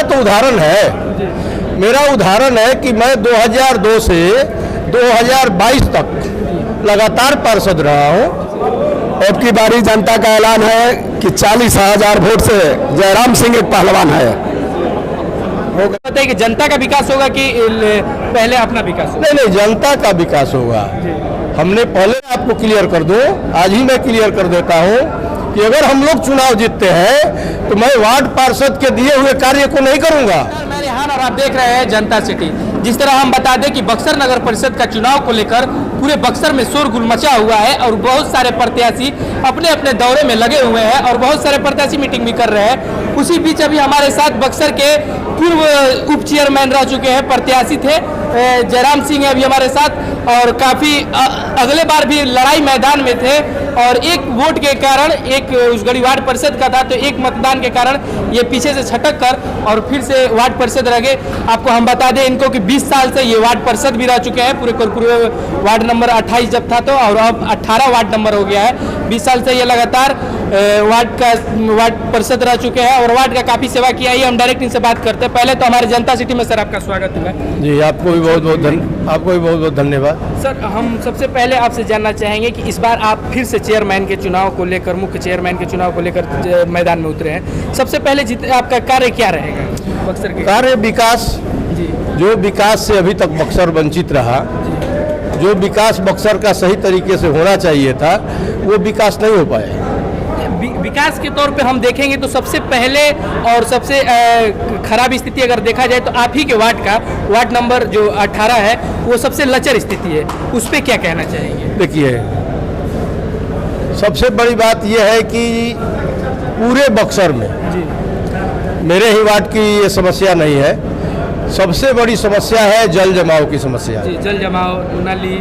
तो उदाहरण है, मेरा उदाहरण है कि मैं 2002 से 2022 तक लगातार पार्षद रहा हूँ। अब की बारी जनता का ऐलान है कि 40,000 वोट से जयराम सिंह एक पहलवान है। बताइए कि जनता का विकास होगा कि पहले अपना विकास होगा? नहीं, जनता का विकास होगा। हमने पहले आपको क्लियर कर दूं, आज ही मैं क्लियर कर देता हूं कि अगर हम लोग चुनाव जीतते हैं तो मैं वार्ड पार्षद के दिए हुए कार्य को नहीं करूंगा। मैं रेहान और आप देख रहे हैं जनता सिटी। जिस तरह हम बता दें कि बक्सर नगर परिषद का चुनाव को लेकर पूरे बक्सर में शोरगुल मचा हुआ है और बहुत सारे प्रत्याशी अपने अपने दौरे में लगे हुए हैं और बहुत सारे प्रत्याशी मीटिंग भी कर रहे हैं। उसी बीच अभी हमारे साथ बक्सर के पूर्व उप चेयरमैन रह चुके हैं, प्रत्याशी थे जयराम सिंह है अभी हमारे साथ और काफ़ी अगले बार भी लड़ाई मैदान में थे और एक वोट के कारण, एक उसगढ़ी वार्ड परिषद का था तो एक मतदान के कारण ये पीछे से छटक कर और फिर से वार्ड परिषद रह गए। आपको हम बता दें इनको कि 20 साल से ये वार्ड परिषद भी रह चुके हैं, पूरे वार्ड नंबर 28 जब था तो और अब 18 वार्ड नंबर हो गया है। 20 साल से ये लगातार वार्ड परिषद रह चुके हैं और वार्ड का काफ़ी सेवा किया है। हम डायरेक्ट इनसे बात करते हैं। पहले तो हमारे जनता सिटी में सर आपका स्वागत हुआ जी। आपको भी बहुत बहुत धन्यवाद सर। हम सबसे पहले आपसे जानना चाहेंगे कि इस बार आप फिर से चेयरमैन के चुनाव को लेकर, मुख्य चेयरमैन के चुनाव को लेकर मैदान में उतरे हैं। सबसे पहले आपका कार्य क्या रहेगा बक्सर के? कार्य विकास जी। जो विकास से अभी तक बक्सर वंचित रहा, जो विकास बक्सर का सही तरीके से होना चाहिए था वो विकास नहीं हो पाया। विकास के तौर पे हम देखेंगे तो सबसे पहले और सबसे खराब स्थिति अगर देखा जाए तो आप ही के वार्ड का वार्ड नंबर जो 18 है वो सबसे लचर स्थिति है, उस पर क्या कहना चाहेंगे? देखिए, सबसे बड़ी बात यह है कि पूरे बक्सर में जी। मेरे ही वार्ड की ये समस्या नहीं है, सबसे बड़ी समस्या है जल जमाव की समस्या जी। जल जमाव, नाली,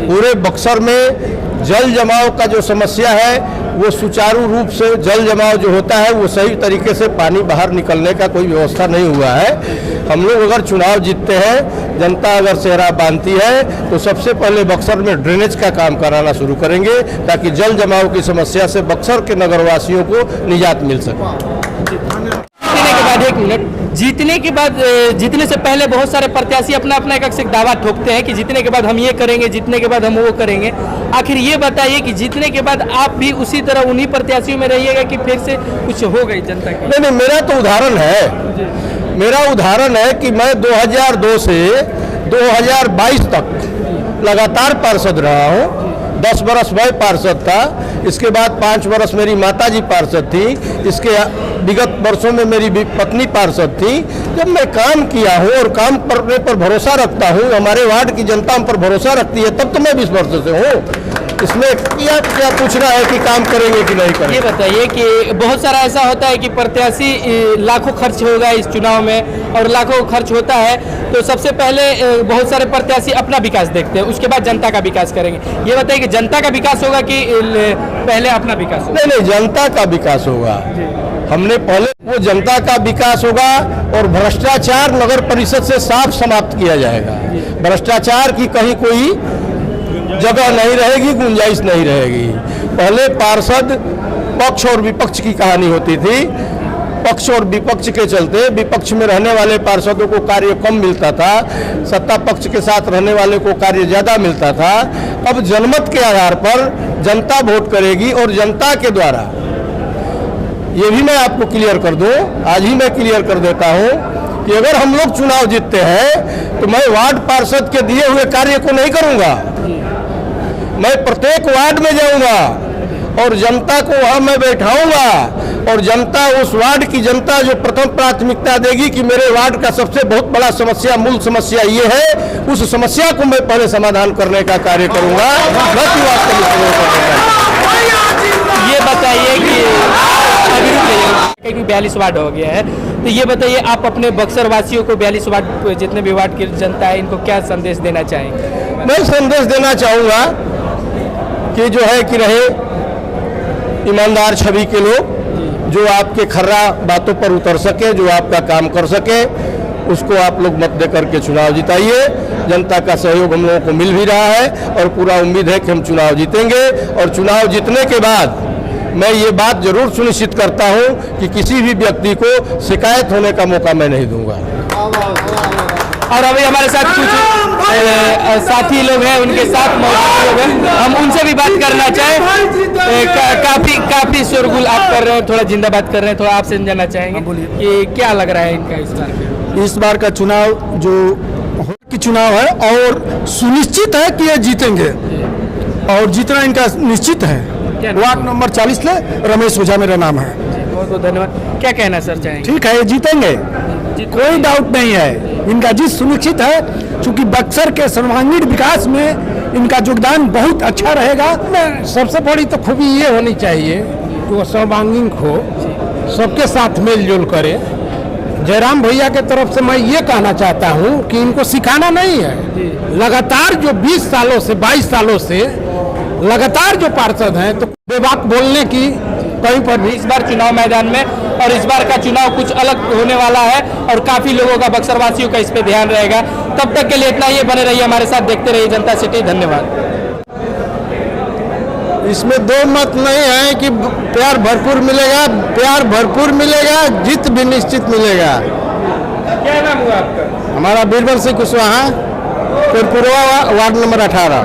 पूरे बक्सर में जल जमाव का जो समस्या है वो सुचारू रूप से जल जमाव जो होता है वो सही तरीके से पानी बाहर निकलने का कोई व्यवस्था नहीं हुआ है। हम लोग अगर चुनाव जीतते हैं, जनता अगर सेहरा बांधती है तो सबसे पहले बक्सर में ड्रेनेज का काम कराना शुरू करेंगे ताकि जल जमाव की समस्या से बक्सर के नगरवासियों को निजात मिल सके। एक मिनट, जीतने के बाद, जीतने से पहले बहुत सारे प्रत्याशी अपना अपना एक दावा ठोकते हैं कि जीतने के बाद हम ये करेंगे, जीतने के बाद हम वो करेंगे। आखिर ये बताइए कि जीतने के बाद आप भी उसी तरह उन्हीं प्रत्याशियों में रहिएगा कि फिर से कुछ हो गई जनता की? नहीं, मेरा तो उदाहरण है, मेरा उदाहरण है कि मैं 2002 से 2022 तक लगातार पार्षद रहा हूँ। 10 बरस मैं पार्षद था, इसके बाद 5 बरस मेरी माताजी पार्षद थी, इसके विगत वर्षों में मेरी पत्नी पार्षद थी। जब मैं काम किया हूँ और काम करने पर भरोसा रखता हूँ, हमारे वार्ड की जनता हम पर भरोसा रखती है, तब तो मैं 20 वर्ष से हूँ। इसमें क्या पूछना है कि काम करेंगे कि नहीं करेंगे? ये बताइए कि बहुत सारा ऐसा होता है कि प्रत्याशी लाखों खर्च होगा इस चुनाव में और लाखों खर्च होता है तो सबसे पहले बहुत सारे प्रत्याशी अपना विकास देखते हैं, उसके बाद जनता का विकास करेंगे। ये बताइए कि जनता का विकास होगा कि पहले अपना विकास होगा? नहीं, जनता का विकास होगा। हमने पहले वो जनता का विकास होगा और भ्रष्टाचार नगर परिषद से साफ समाप्त किया जाएगा। भ्रष्टाचार की कहीं कोई जगह नहीं रहेगी, गुंजाइश नहीं रहेगी। पहले पार्षद पक्ष और विपक्ष की कहानी होती थी, पक्ष और विपक्ष के चलते विपक्ष में रहने वाले पार्षदों को कार्य कम मिलता था, सत्ता पक्ष के साथ रहने वाले को कार्य ज़्यादा मिलता था। अब जनमत के आधार पर जनता वोट करेगी और जनता के द्वारा, ये भी मैं आपको क्लियर कर दूं, आज ही मैं क्लियर कर देता हूं कि अगर हम लोग चुनाव जीतते हैं तो मैं वार्ड पार्षद के दिए हुए कार्य को नहीं करूंगा। मैं प्रत्येक वार्ड में जाऊंगा और जनता को वहां मैं बैठाऊंगा और जनता, उस वार्ड की जनता जो प्रथम प्राथमिकता देगी कि मेरे वार्ड का सबसे बहुत बड़ा समस्या, मूल समस्या ये है, उस समस्या को मैं पहले समाधान करने का कार्य करूंगा। ये बताइए कि 42 वार्ड हो गया है, तो ये बताइए आप अपने बक्सर वासियों को, 42 वार्ड जितने भी वार्ड की जनता है, इनको क्या संदेश देना चाहेंगे? मैं संदेश देना चाहूँगा कि जो है कि रहे ईमानदार छवि के लोग, जो आपके खर्रा बातों पर उतर सके, जो आपका काम कर सके, उसको आप लोग मत दे करके चुनाव जिताइए। जनता का सहयोग हम लोगों को मिल भी रहा है और पूरा उम्मीद है कि हम चुनाव जीतेंगे और चुनाव जीतने के बाद मैं ये बात जरूर सुनिश्चित करता हूँ कि किसी भी व्यक्ति को शिकायत होने का मौका मैं नहीं दूंगा। और अभी हमारे साथ कुछ साथी लोग हैं, उनके साथ मौजूद लोग हैं, हम उनसे भी बात करना चाहें। काफी शोरगुल आप कर रहे हैं, थोड़ा जिंदाबाद कर रहे हैं, थोड़ा आपसे जानना चाहेंगे कि क्या लग रहा है इनका इस बार? इस बार का चुनाव जो की चुनाव है और सुनिश्चित है कि ये जीतेंगे और जीतना इनका निश्चित है। वार्ड नंबर 40 ले रमेश ओझा मेरा नाम है। बहुत बहुत धन्यवाद। क्या कहना सर चाहेंगे? ठीक है, ये जीतेंगे, कोई डाउट नहीं है। इनका जीत सुनिश्चित है क्योंकि बक्सर के सर्वांगीण विकास में इनका योगदान बहुत अच्छा रहेगा। सबसे बड़ी तो खूबी ये होनी चाहिए कि वो सर्वांगीण हो, सबके साथ मेल जोल करे। जयराम भैया के तरफ से मैं ये कहना चाहता हूँ कि इनको सिखाना नहीं है, लगातार जो 20 सालों से 22 सालों से लगातार जो पार्षद हैं, तो बेबाक बोलने की कहीं पर भी। इस बार चुनाव मैदान में और इस बार का चुनाव कुछ अलग होने वाला है और काफी लोगों का, बक्सर वासियों का इस पे ध्यान रहेगा। तब तक के लिए इतना ही, बने रहिए हमारे साथ, देखते रहिए जनता सिटी। धन्यवाद। इसमें दो मत नहीं है कि प्यार भरपूर मिलेगा, प्यार भरपूर मिलेगा, जीत भी निश्चित मिलेगा। क्या नाम हुआ आपका? हमारा बीरबल सिंह कुशवाहा, कोटपुरवा, वार्ड नंबर 18।